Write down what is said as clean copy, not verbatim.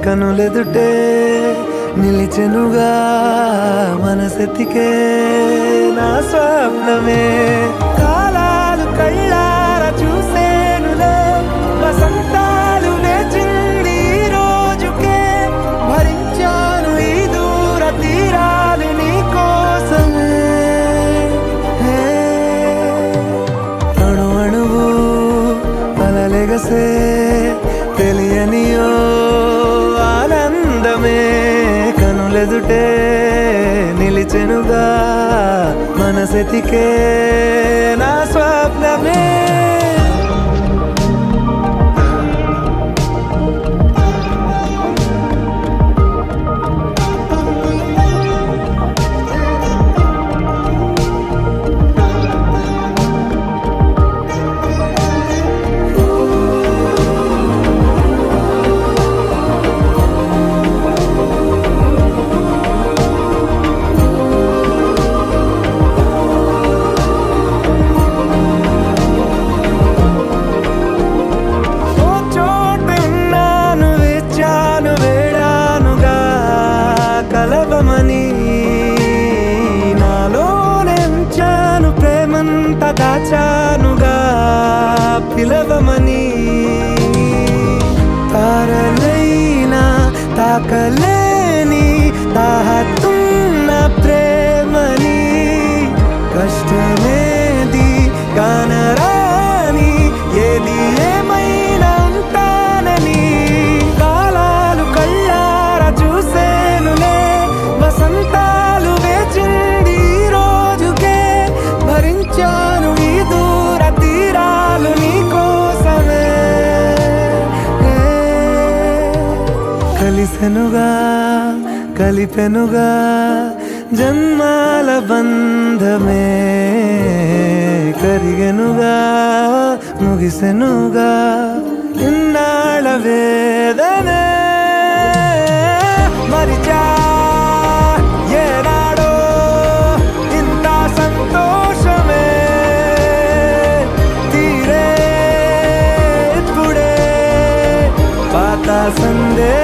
కనులెదుటే నిలిచెనుగా మనసెతికే నా స్వప్నమే కాలాలు కళ్ళార చూసేనులే వసంతాలు వేచింది ఈ రోజుకే భరించాను ఈ దూర తీరాలు నీ కోసమే అణు అణువు అలలెగసే తెలియనియో ఆనందమే కనులెదుటే నిలిచెనుగా మనసెతికే నా స్వప్నమే కలవమని నాలోనెంచాను ప్రేమంత దాచానుగా పిలవమని తారలైనా తాకలేని తాహతున్న ప్రేమని కష్టమేది కానరాని ఏది ఏమైనా ఉంటానని కాలాలు కళ్ళార చూసేనులే వసంతాలు వేచింది ఈ రోజుకే భరించాను ఈ దూర తీరాలు నీ కోసమే కలిసెనుగా కలిపెనుగా జన్మాల బంధమే కరిగెనుగా ముగిసెనుగా ఇన్నాళ్ళ వేదనే మరిచా ఏనాడో ఇంత సంతోషమే తీరే ఇప్పుడే పాత సందే